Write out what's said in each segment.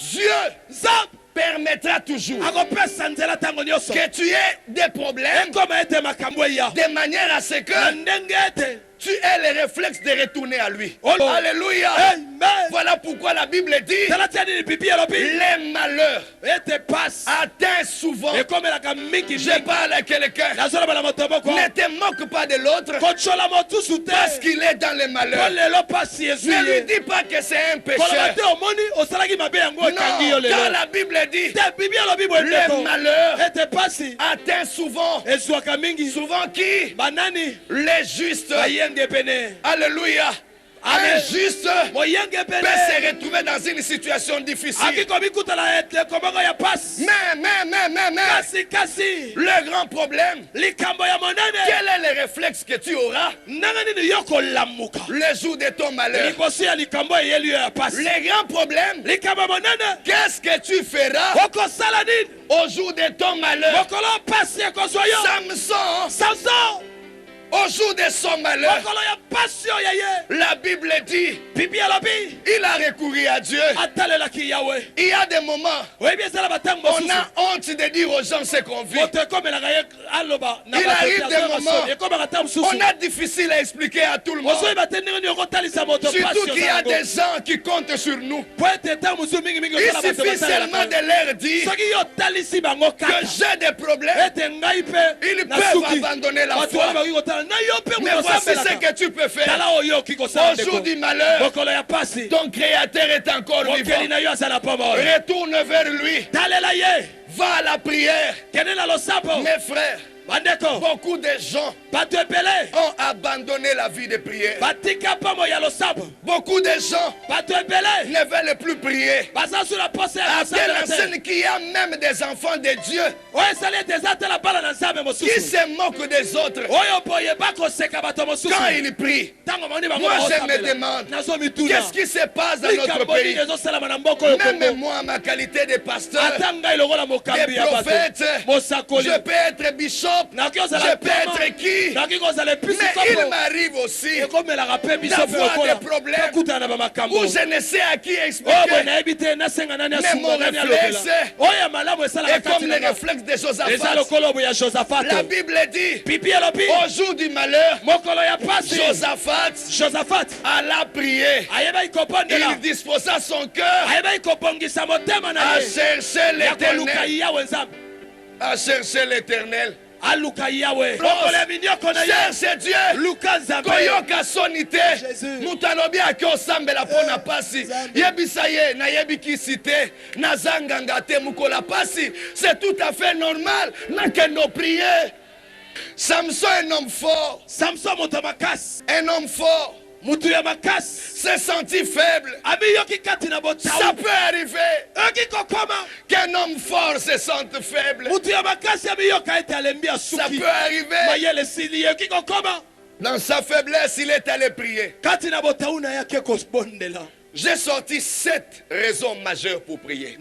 Dieu permettra toujours que tu aies des problèmes de manière à ce que tu aies les réflexes de retourner à lui. Alléluia. Voilà pourquoi la Bible dit les malheurs atteignent souvent. Je parle à quelqu'un. Ne te moque pas de l'autre parce qu'il est dans les malheurs. Ne lui dis pas que c'est un pécheur. Non, car la Bible dit les malheurs atteignent souvent. Souvent qui? Les justes. Alléluia. Un juste peut se retrouver dans une situation difficile. Mais le grand problème, quel est le réflexe que tu auras le jour de ton malheur? Le grand problème, qu'est-ce que tu feras au jour de ton malheur? Samson, au jour de son malheur, la Bible dit, il a recouru à Dieu. Il y a des moments, on a honte de dire aux gens ce qu'on vit. Il arrive des moments, on a difficile à expliquer à tout le monde. Surtout qu'il y a des gens qui comptent sur nous. Il suffit seulement de leur dire que j'ai des problèmes. Ils peuvent abandonner la foi. Mais voici ce que tu peux faire. Au jour du malheur, ton Créateur est encore vivant. Retourne vers lui. Va à la prière. Mes frères, beaucoup de gens ont abandonné la vie de prière. Beaucoup de gens ne veulent plus prier. À telle enseigne qu'il y a même des enfants de Dieu qui se moquent des autres quand ils prient. Moi je me demande qu'est-ce qui se passe dans notre pays. Même moi, ma qualité de pasteur, de prophète, je peux être bishop, je peux être qui. Mais il m'arrive aussi d'avoir des problèmes où je ne sais à qui expliquer. Mais mon réflexe est comme le réflexe de Josaphat. La Bible dit au jour du malheur, Josaphat alla prier. Il disposa son cœur à chercher l'Éternel. À chercher l'Éternel. Cherche Dieu. Koyoka sonite. Mutalobi akiosambela pona pasi. Yebisaye na yebikisite. Nazanganga te mukola pasi. C'est tout à fait normal. Nakendo prier. Samson est un homme fort. Un homme fort. Se sentit faible. Ça peut arriver qu'un homme fort se sente faible. Ça peut arriver. Dans sa faiblesse, il est allé prier. J'ai sorti 7 raisons majeures pour prier.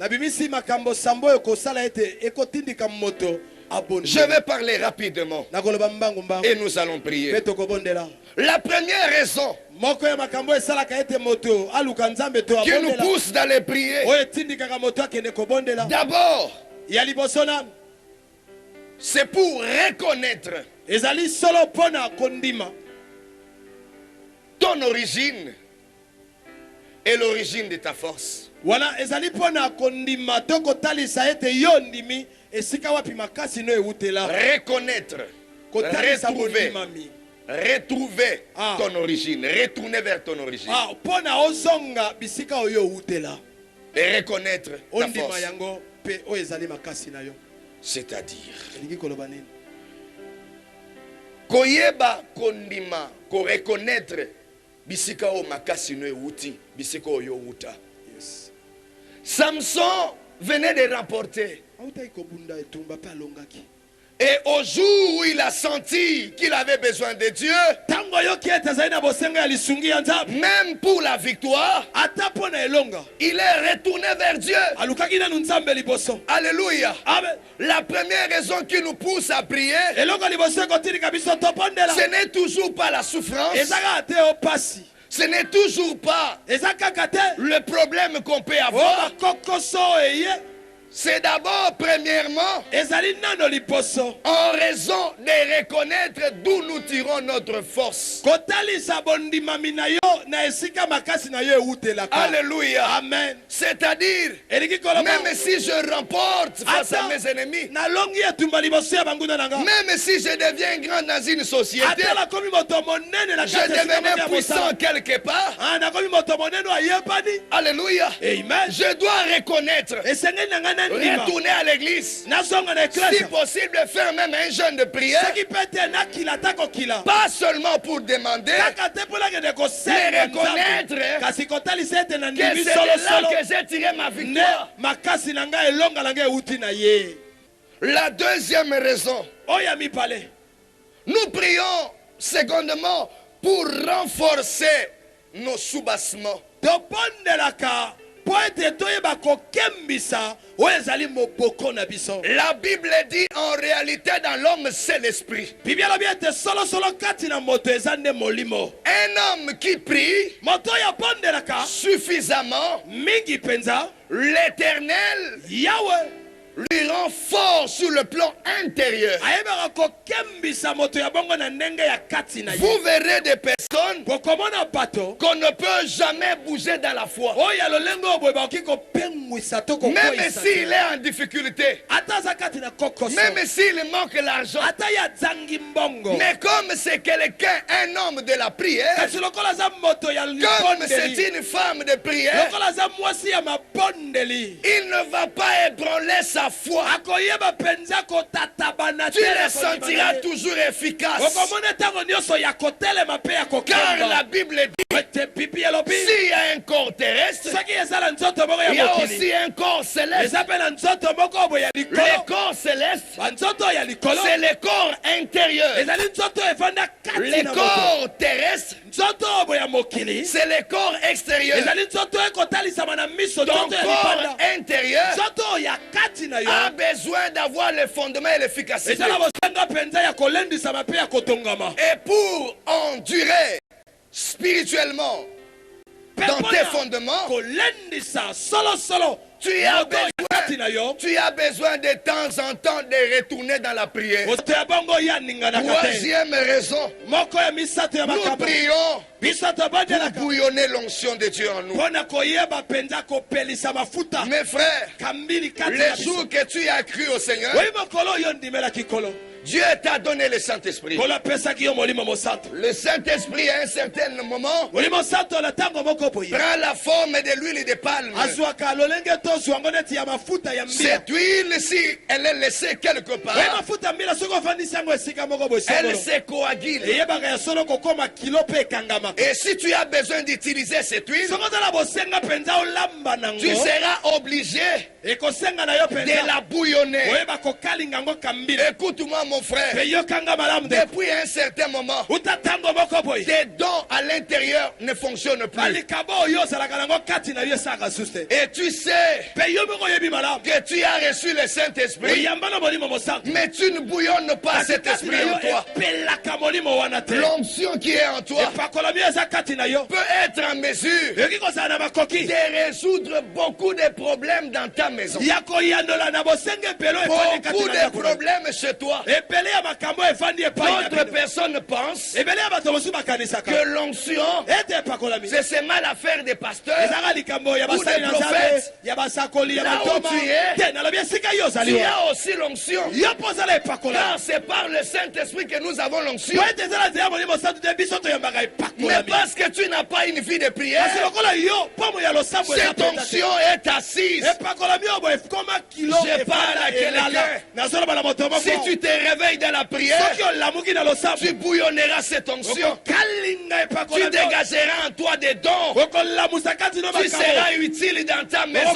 Je vais parler rapidement et nous allons prier. La première raison qui nous pousse d'aller prier, d'abord, c'est pour reconnaître ton origine et l'origine de ta force. Reconnaître, retrouver ton origine, retourner vers ton origine. Et reconnaître ta force. C'est-à-dire, koyeba kondima, ko reconnaître bisika o makasi no euti, bisika o yo uta. Samson venait de rapporter. Et au jour où il a senti qu'il avait besoin de Dieu, même pour la victoire, il est retourné vers Dieu. Alléluia. La première raison qui nous pousse à prier, ce n'est toujours pas la souffrance. ce n'est toujours pas le problème qu'on peut avoir. C'est d'abord, premièrement, en raison de reconnaître d'où nous tirons notre force. Alléluia. Amen. C'est-à-dire, même si je remporte face à mes ennemis, même si je deviens grand dans une société, je devenais puissant quelque part. Alléluia. Amen. Je dois reconnaître, retourner à l'église, si possible faire même un jeûne de prière, pas seulement pour demander, mais reconnaître que c'est de là que j'ai tiré ma victoire. La deuxième raison, nous prions secondement pour renforcer nos soubassements. La Bible dit en réalité dans l'homme c'est l'esprit. Un homme qui prie suffisamment, l'Éternel lui rend fort sur le plan intérieur. Vous verrez des personnes qu'on ne peut jamais bouger dans la foi. Même s'il est en difficulté, même s'il manque l'argent, mais comme c'est quelqu'un, un homme de la prière, comme c'est une femme de prière, il ne va pas ébranler sa foi. Tu le sentiras toujours efficace. Car la Bible dit, s'il y a un corps terrestre, il y a aussi un corps céleste. Le corps céleste, c'est le corps intérieur. Le corps terrestre, c'est le corps extérieur. Ton corps intérieur a besoin d'avoir le fondement et l'efficacité. Et pour endurer spirituellement dans tes fondements, tu as besoin de temps en temps de retourner dans la prière. Troisième raison, nous prions pour bouillonner l'onction de Dieu en nous. Mes frères, les jours que tu as cru au Seigneur, Dieu t'a donné le Saint-Esprit. Le Saint-Esprit à un certain moment prend la forme de l'huile de palme. Cette huile, si elle est laissée quelque part, elle se coagule. Et si tu as besoin d'utiliser cette huile, tu seras obligé de la bouillonner. Écoute-moi mon frère, depuis un certain moment, tes dons à l'intérieur ne fonctionnent plus. Et tu sais que tu as reçu le Saint-Esprit, mais tu ne bouillonnes pas cet esprit en toi. L'onction qui est en toi peut être en mesure de résoudre beaucoup de problèmes dans ta maison, beaucoup de problèmes chez toi. D'autres personnes pensent que l'onction, c'est seulement l'affaire des pasteurs ou des prophètes. Là où tu es, tu as aussi l'onction. Car c'est par le Saint-Esprit que nous avons l'onction. Mais parce que tu n'as pas une vie de prière, cette onction est assise. Je parle à quelqu'un. Si tu te réveilles dans la prière, tu bouillonneras cette onction. Tu dégageras en toi des dons. Tu seras utile dans ta maison.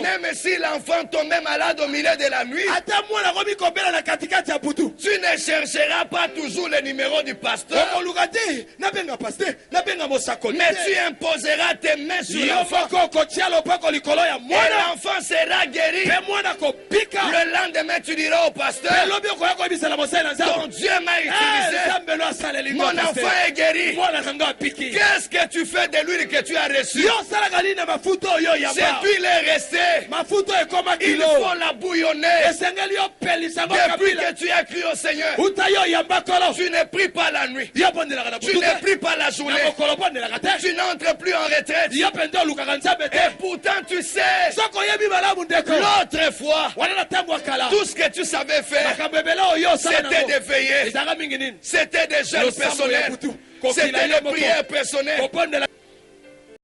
Même si l'enfant tombait malade au milieu de la nuit, tu ne chercheras pas toujours le numéro du pasteur, mais tu imposeras tes mains sur l'enfant et l'enfant sera guéri. Le lendemain tu diras au pasteur, pasteur. Ton Dieu m'a utilisé. Mon enfant est guéri. Qu'est-ce que tu fais de l'huile que tu as reçue? Cette huile est restée. Il faut la bouillonner. Depuis que tu as cru au Seigneur, tu ne pries pas la nuit. Tu ne pries pas la journée. Tu n'entres plus en retraite. Et pourtant tu sais, l'autre fois, tout ce que tu savais faire, c'était de veiller. C'était des jeûnes personnels. C'était des prières personnelles.